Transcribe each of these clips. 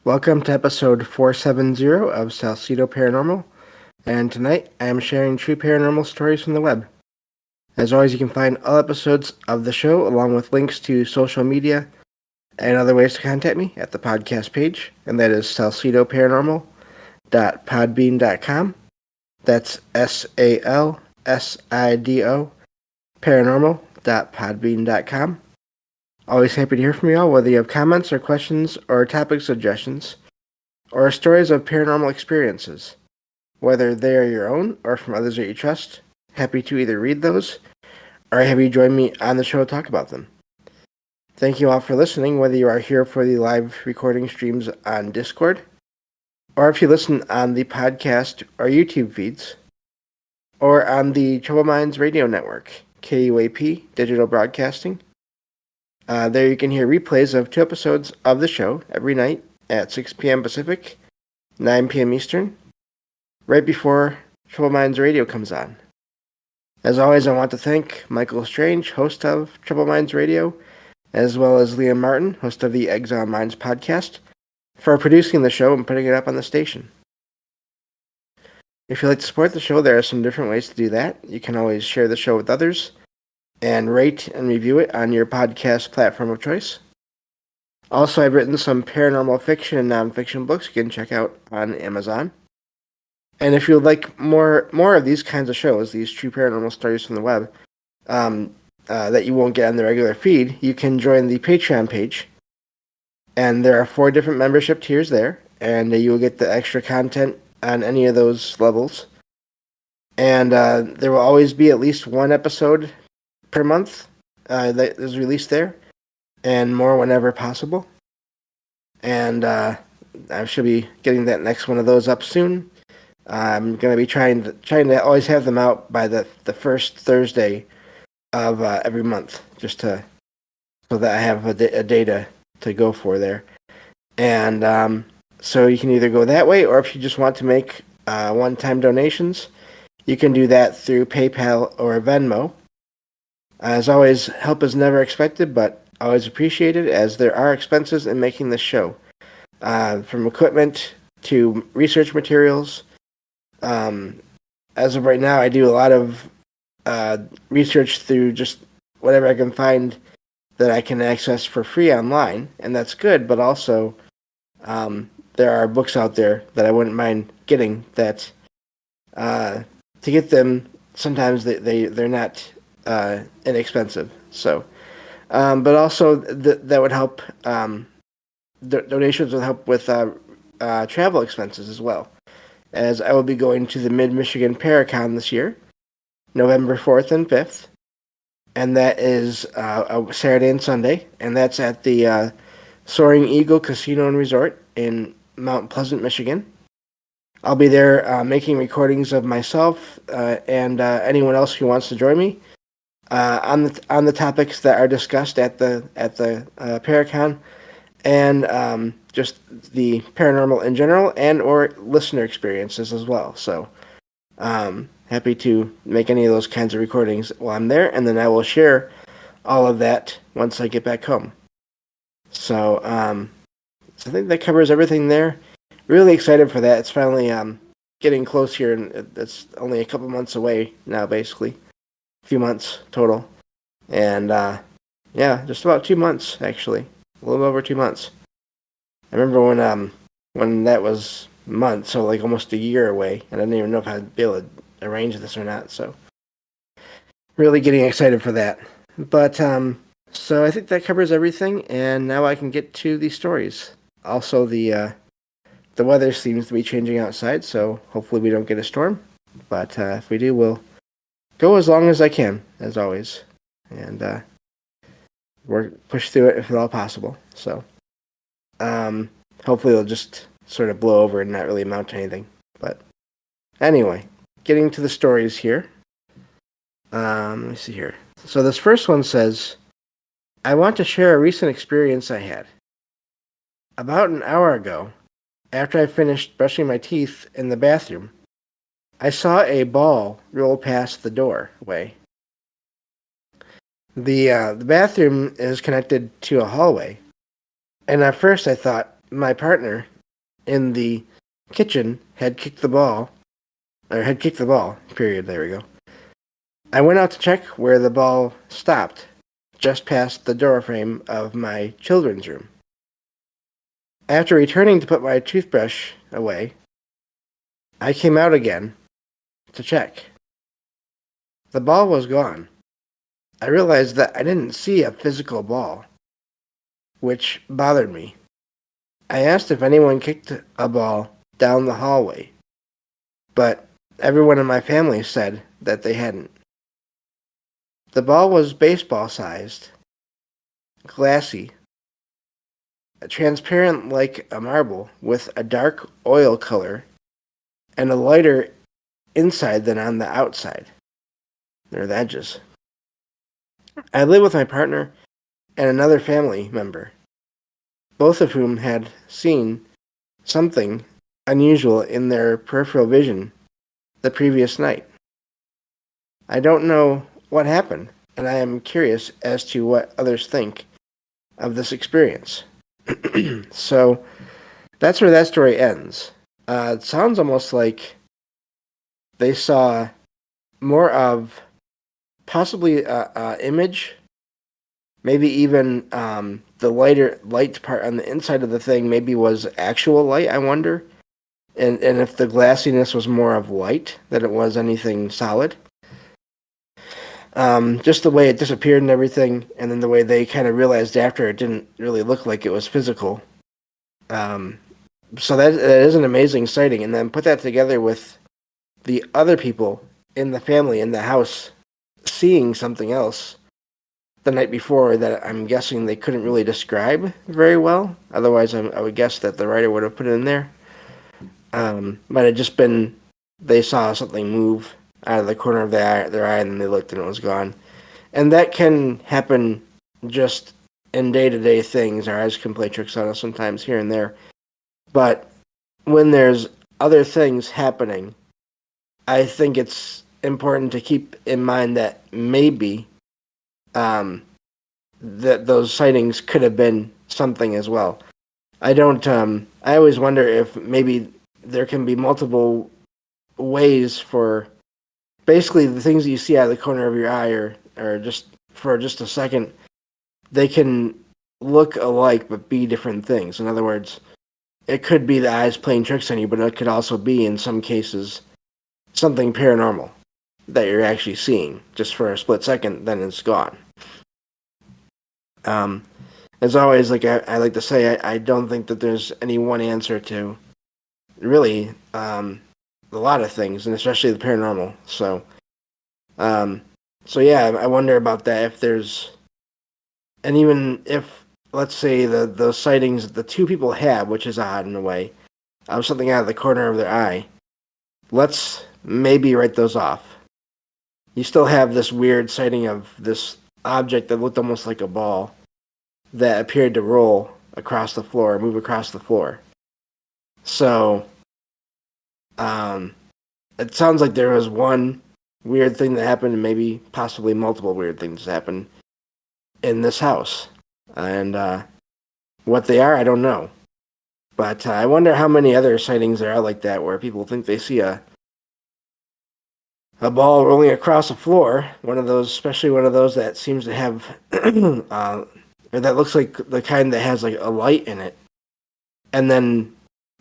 Welcome to episode 470 of Salcedo Paranormal, and tonight I am sharing true paranormal stories from the web. As always, you can find all episodes of the show along with links to social media and other ways to contact me at the podcast page, and that is salcedoparanormal.podbean.com. That's SALSIDO paranormal.podbean.com. Always happy to hear from you all, whether you have comments or questions or topic suggestions or stories of paranormal experiences, whether they are your own or from others that you trust. Happy to either read those or have you join me on the show to talk about them. Thank you all for listening, whether you are here for the live recording streams on Discord or if you listen on the podcast or YouTube feeds or on the Troubled Minds Radio Network, KUAP Digital Broadcasting. There you can hear replays of 2 episodes of the show every night at 6 p.m. Pacific, 9 p.m. Eastern, right before Troubled Minds Radio comes on. As always, I want to thank Michael Strange, host of Troubled Minds Radio, as well as Liam Martin, host of the Exile Minds podcast, for producing the show and putting it up on the station. If you'd like to support the show, there are some different ways to do that. You can always share the show with others and rate and review it on your podcast platform of choice. Also, I've written some paranormal fiction and nonfiction books you can check out on Amazon. And if you would like more of these kinds of shows, these true paranormal stories from the web, that you won't get on the regular feed, you can join the Patreon page. And there are 4 different membership tiers there, and you will get the extra content on any of those levels. And there will always be at least 1 episode per month that is released there, and more whenever possible. And I should be getting that next one of those up soon. I'm going to be trying to always have them out by the first Thursday of every month, so that I have a data to go for there. And so you can either go that way, or if you just want to make one-time donations, you can do that through PayPal or Venmo. As always, help is never expected, but always appreciated, as there are expenses in making this show. From equipment to research materials. As of right now, I do a lot of research through just whatever I can find that I can access for free online, and that's good, but also there are books out there that I wouldn't mind getting that, to get them, sometimes they're not inexpensive. So, but also that would help. Donations would help with travel expenses as well, as I will be going to the Mid-Michigan Paracon this year, November 4th and 5th, and that is a Saturday and Sunday, and that's at the Soaring Eagle Casino and Resort in Mount Pleasant, Michigan. I'll be there making recordings of myself and anyone else who wants to join me on the topics that are discussed at the Paracon, and just the paranormal in general, and or listener experiences as well. So happy to make any of those kinds of recordings while I'm there, and then I will share all of that once I get back home. So I think that covers everything there. Really excited for that. It's finally getting close here, and it's only a couple months away now, basically. A few months total. And yeah, just about 2 months, actually. A little over 2 months. I remember when that was months, so like almost a year away, and I didn't even know if I'd be able to arrange this or not. So really getting excited for that. But so I think that covers everything, and now I can get to the stories. Also, the weather seems to be changing outside, so hopefully we don't get a storm. But if we do, we'll go as long as I can, as always, and push through it if at all possible. So hopefully it'll just sort of blow over and not really amount to anything. But anyway, getting to the stories here. Let me see here. So this first one says, I want to share a recent experience I had. About an hour ago, after I finished brushing my teeth in the bathroom, I saw a ball roll past the doorway. The bathroom is connected to a hallway, and at first I thought my partner in the kitchen had kicked the ball, period, there we go. I went out to check where the ball stopped, just past the doorframe of my children's room. After returning to put my toothbrush away, I came out again to check. The ball was gone. I realized that I didn't see a physical ball, which bothered me. I asked if anyone kicked a ball down the hallway, but everyone in my family said that they hadn't. The ball was baseball-sized, glassy, transparent like a marble, with a dark oil color and a lighter inside than on the outside, near the edges. I lived with my partner and another family member, both of whom had seen something unusual in their peripheral vision the previous night. I don't know what happened, and I am curious as to what others think of this experience. So that's where that story ends. It sounds almost like they saw more of possibly a image, maybe even the light part on the inside of the thing maybe was actual light, I wonder. And if the glassiness was more of light than it was anything solid. Just the way it disappeared and everything, and then the way they kind of realized after it didn't really look like it was physical. So that is an amazing sighting. And then put that together with the other people in the family, in the house, seeing something else the night before that I'm guessing they couldn't really describe very well. Otherwise, I would guess that the writer would have put it in there. Might have just been they saw something move out of the corner of their eye, and then they looked and it was gone. And that can happen just in day-to-day things. Our eyes can play tricks on us sometimes here and there. But when there's other things happening, I think it's important to keep in mind that maybe that those sightings could have been something as well. I always wonder if maybe there can be multiple ways for basically the things that you see out of the corner of your eye or just for just a second, they can look alike but be different things. In other words, it could be the eyes playing tricks on you, but it could also be, in some cases, something paranormal that you're actually seeing just for a split second, then it's gone. As always, like I like to say, I don't think that there's any one answer to really a lot of things, and especially the paranormal. So yeah, I wonder about that. If there's, and even if, let's say, those sightings that the two people have, which is odd in a way, something out of the corner of their eye, let's maybe write those off. You still have this weird sighting of this object that looked almost like a ball that appeared to roll across the floor, move across the floor. So, it sounds like there was one weird thing that happened, and maybe possibly multiple weird things happened in this house. And what they are, I don't know. But I wonder how many other sightings there are like that, where people think they see a ball rolling across the floor. One of those, especially one of those that seems to have, or that looks like the kind that has like a light in it. And then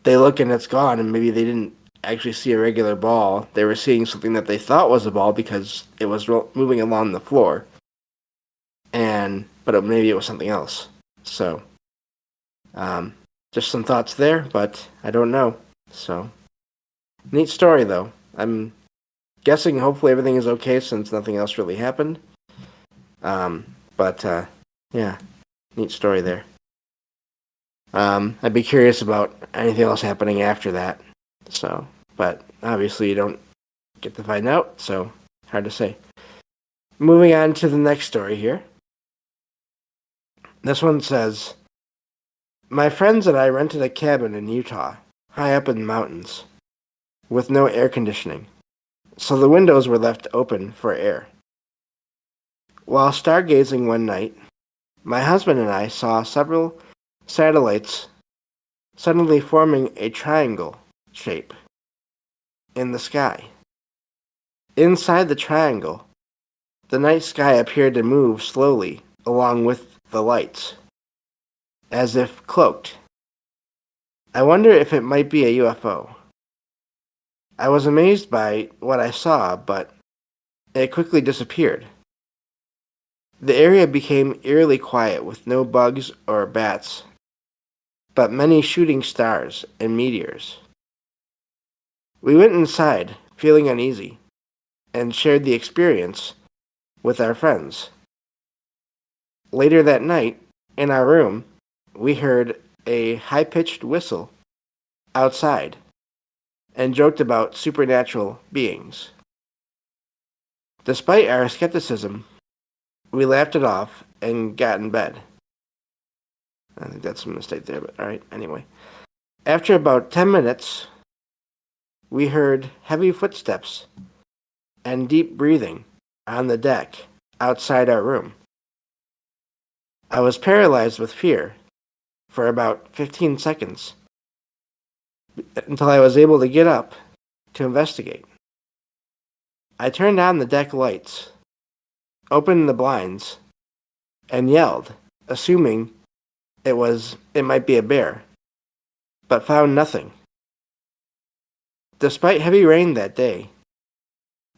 they look and it's gone, and maybe they didn't actually see a regular ball. They were seeing something that they thought was a ball because it was moving along the floor. But maybe it was something else. So, just some thoughts there, but I don't know. So, neat story though. I'm guessing hopefully everything is okay since nothing else really happened. Yeah, neat story there. I'd be curious about anything else happening after that. So, but obviously you don't get to find out, so hard to say. Moving on to the next story here. This one says, my friends and I rented a cabin in Utah, high up in the mountains, with no air conditioning, so the windows were left open for air. While stargazing one night, my husband and I saw several satellites suddenly forming a triangle shape in the sky. Inside the triangle, the night sky appeared to move slowly along with the lights, as if cloaked. I wonder if it might be a UFO. I was amazed by what I saw, but it quickly disappeared. The area became eerily quiet with no bugs or bats, but many shooting stars and meteors. We went inside, feeling uneasy, and shared the experience with our friends. Later that night, in our room, we heard a high-pitched whistle outside and joked about supernatural beings. Despite our skepticism, we laughed it off and got in bed. I think that's a mistake there, but alright, anyway. After about 10 minutes, we heard heavy footsteps and deep breathing on the deck outside our room. I was paralyzed with fear for about 15 seconds until I was able to get up to investigate. I turned on the deck lights, opened the blinds, and yelled, assuming it might be a bear, but found nothing. Despite heavy rain that day,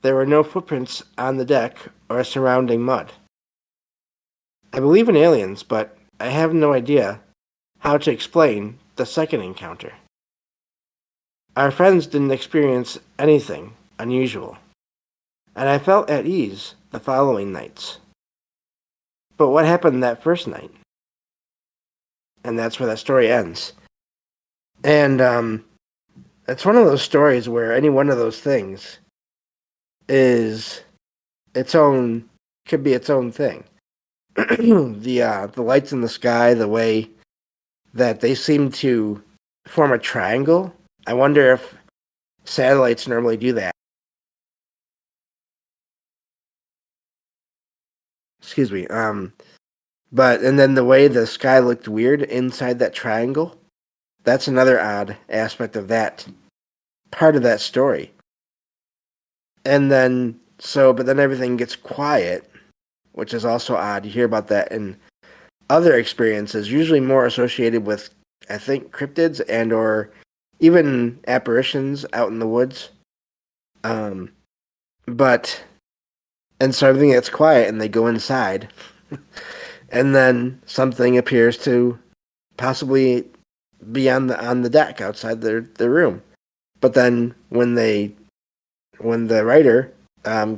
there were no footprints on the deck or surrounding mud. I believe in aliens, but I have no idea how to explain the second encounter. Our friends didn't experience anything unusual, and I felt at ease the following nights. But what happened that first night? And that's where that story ends. And it's one of those stories where any one of those things is could be its own thing. The lights in the sky, the way that they seem to form a triangle. I wonder if satellites normally do that. Excuse me. But and then the way the sky looked weird inside that triangle. That's another odd aspect of that part of that story. And then but then everything gets quiet, which is also odd. You hear about that in other experiences, usually more associated with, I think, cryptids and or even apparitions out in the woods. But and so everything gets quiet, and they go inside, and then something appears to possibly be on the deck outside their room. But then when the writer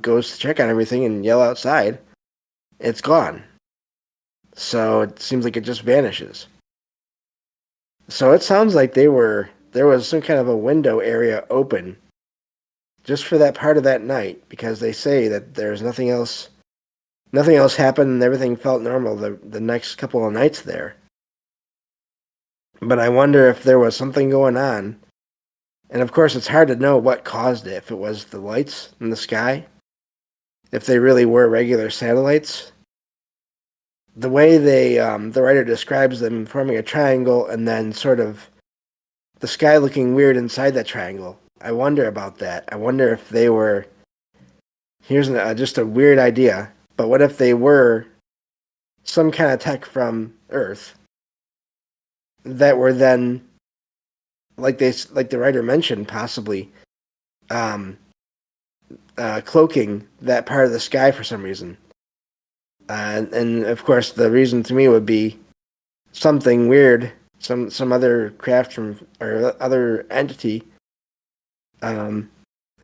goes to check on everything and yell outside, it's gone. So it seems like it just vanishes. So it sounds like there was some kind of a window area open just for that part of that night, because they say that there's nothing else happened and everything felt normal the next couple of nights there. But I wonder if there was something going on. And of course, it's hard to know what caused it, if it was the lights in the sky, if they really were regular satellites. The way the writer describes them forming a triangle and then sort of the sky looking weird inside that triangle. I wonder about that. I wonder if they were, here's just a weird idea, but what if they were some kind of tech from Earth that were then, like the writer mentioned, possibly cloaking that part of the sky for some reason. And of course, the reason to me would be something weird, some other craft from or other entity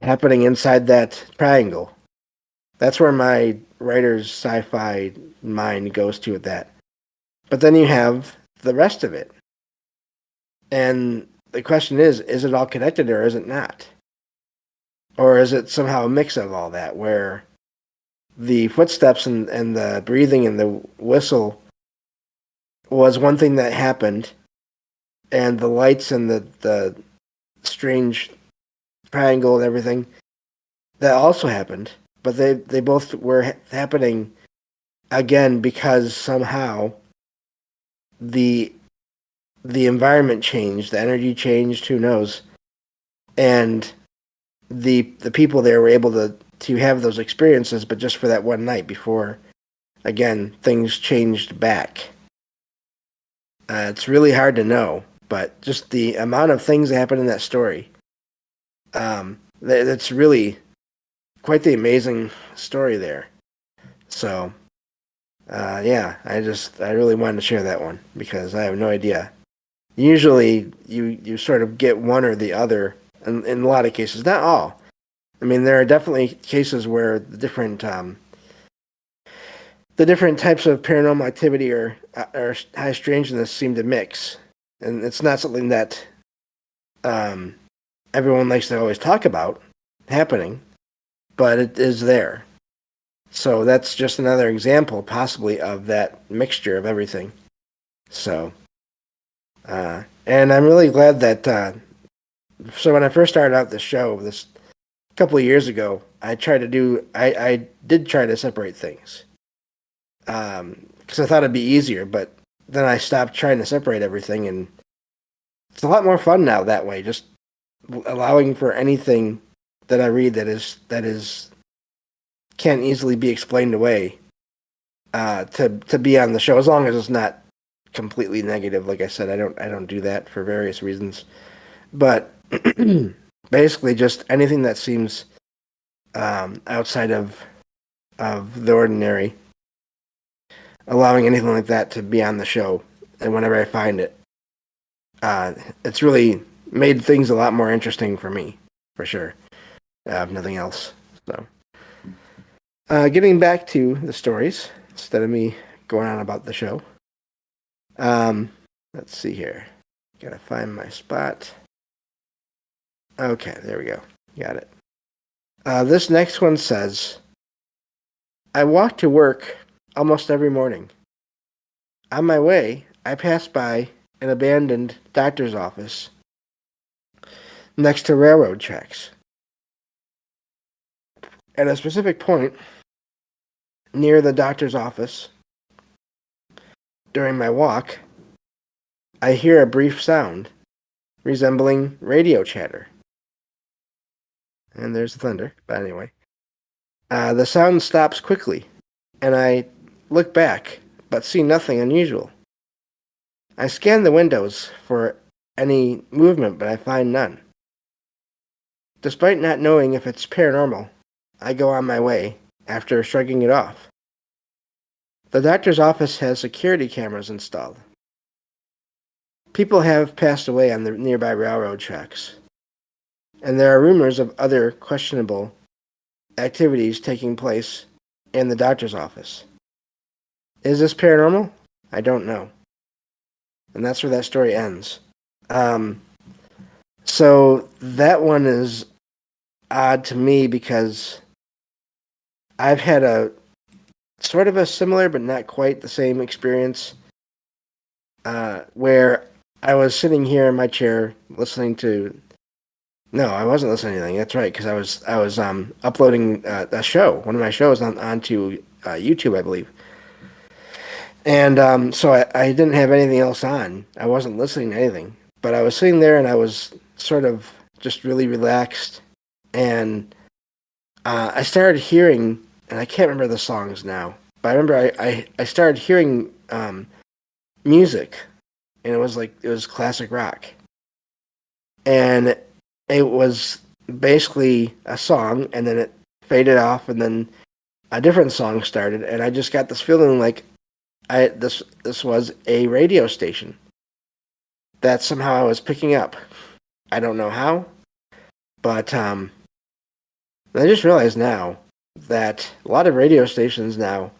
happening inside that triangle. That's where my writer's sci-fi mind goes to with that. But then you have the rest of it, and the question is it all connected or is it not? Or is it somehow a mix of all that, where the footsteps and the breathing and the whistle was one thing that happened, and the lights and the strange triangle and everything, that also happened, but they both were happening again because somehow the the environment changed, the energy changed, who knows? And the people there were able to have those experiences, but just for that one night before, again, things changed back. It's really hard to know, but just the amount of things that happened in that story, that's really quite the amazing story there. So, yeah, I really wanted to share that one because I have no idea. Usually, you sort of get one or the other in a lot of cases, not all. I mean, there are definitely cases where the different types of paranormal activity or high strangeness seem to mix, and it's not something that um, everyone likes to always talk about happening, but it is there. So that's just another example, possibly, of that mixture of everything. So, and I'm really glad that. So when I first started out the show, this couple of years ago, I did try to separate things, because I thought it'd be easier, but then I stopped trying to separate everything, and it's a lot more fun now that way. Just allowing for anything that I read that is can't easily be explained away, to be on the show, as long as it's not completely negative. Like I said, I don't do that for various reasons, but basically just anything that seems outside of the ordinary, allowing anything like that to be on the show, and whenever I find it, it's really made things a lot more interesting for me, for sure. If nothing else. So, getting back to the stories instead of me going on about the show. Let's see here. Gotta find my spot. Okay, there we go. Got it. This next one says, I walk to work almost every morning. On my way, I pass by an abandoned doctor's office next to railroad tracks. At a specific point near the doctor's office, during my walk, I hear a brief sound resembling radio chatter. And there's the thunder, but anyway. The sound stops quickly, and I look back, but see nothing unusual. I scan the windows for any movement, but I find none. Despite not knowing if it's paranormal, I go on my way after shrugging it off. The doctor's office has security cameras installed. People have passed away on the nearby railroad tracks, and there are rumors of other questionable activities taking place in the doctor's office. Is this paranormal? I don't know. And that's where that story ends. So that one is odd to me because I've had a sort of a similar but not quite the same experience, where I was sitting here in my chair listening to. No, I wasn't listening to anything. That's right, because I was uploading a show, one of my shows onto YouTube, I believe. And so I didn't have anything else on. I wasn't listening to anything, but I was sitting there and I was sort of just really relaxed, and I started hearing, and I can't remember the songs now, but I remember I started hearing music, and it was classic rock, and it was basically a song, and then it faded off, and then a different song started, and I just got this feeling like this was a radio station that somehow I was picking up. I don't know how, but I just realized now that a lot of radio stations now,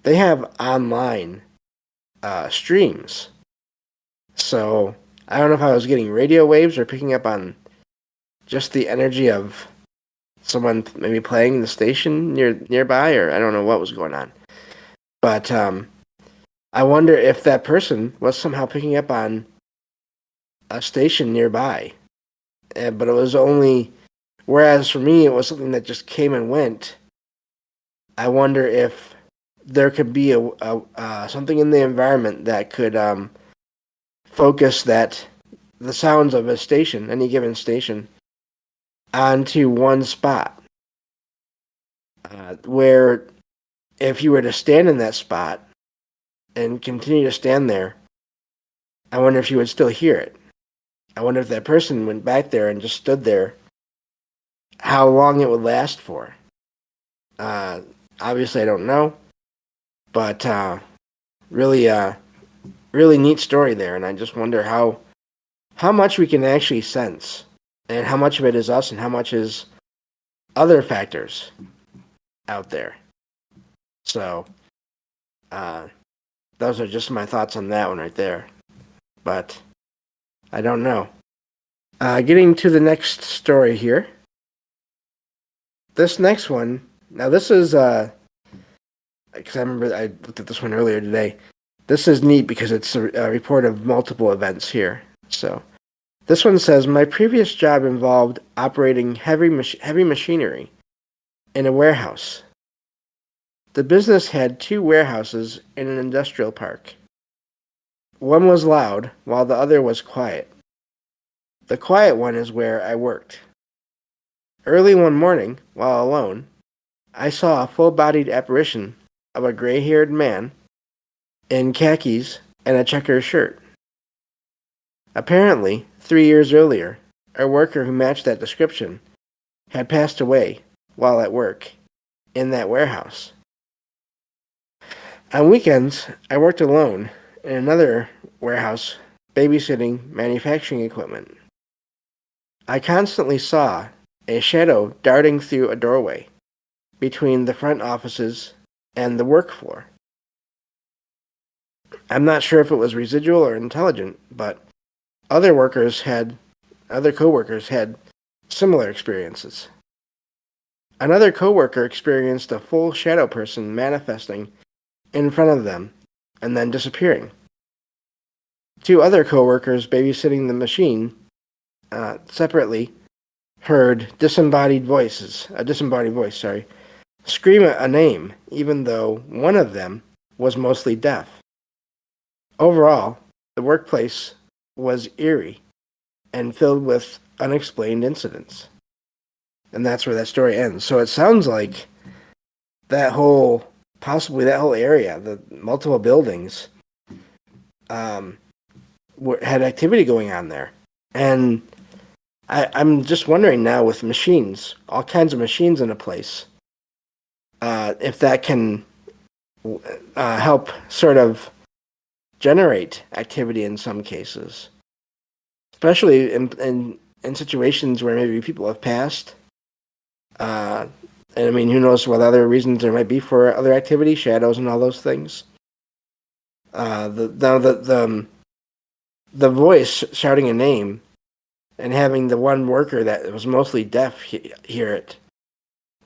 they have online streams. So I don't know if I was getting radio waves or picking up on just the energy of someone maybe playing the station nearby, or I don't know what was going on. But I wonder if that person was somehow picking up on a station nearby. But it was only, whereas for me it was something that just came and went. I wonder if there could be a something in the environment that could focus the sounds of a station, any given station, onto one spot. Where if you were to stand in that spot and continue to stand there, I wonder if you would still hear it. I wonder if that person went back there and just stood there, how long it would last for. Obviously, I don't know, but really, really neat story there, and I just wonder how much we can actually sense, and how much of it is us, and how much is other factors out there. So, those are just my thoughts on that one right there. But I don't know. Getting to the next story here. This next one, now this is, because I remember I looked at this one earlier today. This is neat because it's a report of multiple events here. So, this one says, my previous job involved operating heavy machinery in a warehouse. The business had 2 warehouses in an industrial park. One was loud, while the other was quiet. The quiet one is where I worked. Early one morning, while alone, I saw a full-bodied apparition of a gray-haired man in khakis and a checkered shirt. Apparently, 3 years earlier, a worker who matched that description had passed away while at work in that warehouse. On weekends, I worked alone in another warehouse babysitting manufacturing equipment. I constantly saw a shadow darting through a doorway between the front offices and the work floor. I'm not sure if it was residual or intelligent, but other coworkers had similar experiences. Another coworker experienced a full shadow person manifesting in front of them and then disappearing. 2 other coworkers babysitting the machine separately heard a disembodied voice, scream a name, even though one of them was mostly deaf. Overall, the workplace was eerie and filled with unexplained incidents. And that's where that story ends. So it sounds like possibly that whole area, the multiple buildings, had activity going on there. And I'm just wondering now, with machines, all kinds of machines in a place, if that can help sort of generate activity in some cases, especially in situations where maybe people have passed. And I mean, who knows what other reasons there might be for other activity, shadows and all those things. The voice shouting a name and having the one worker that was mostly deaf hear it.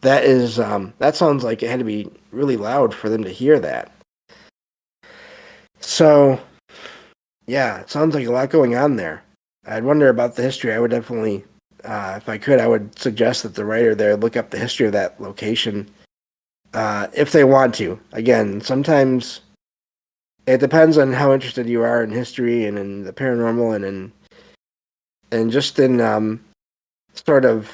That sounds like it had to be really loud for them to hear that. So, yeah, it sounds like a lot going on there. I'd wonder about the history. I would definitely, if I could, I would suggest that the writer there look up the history of that location, if they want to. Again, sometimes it depends on how interested you are in history and in the paranormal and just in sort of,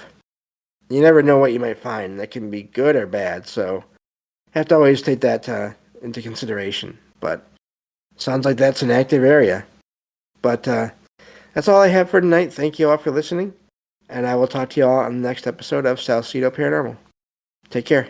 you never know what you might find. That can be good or bad, so you have to always take that into consideration. But sounds like that's an active area. But that's all I have for tonight. Thank you all for listening, and I will talk to you all on the next episode of Salcedo Paranormal. Take care.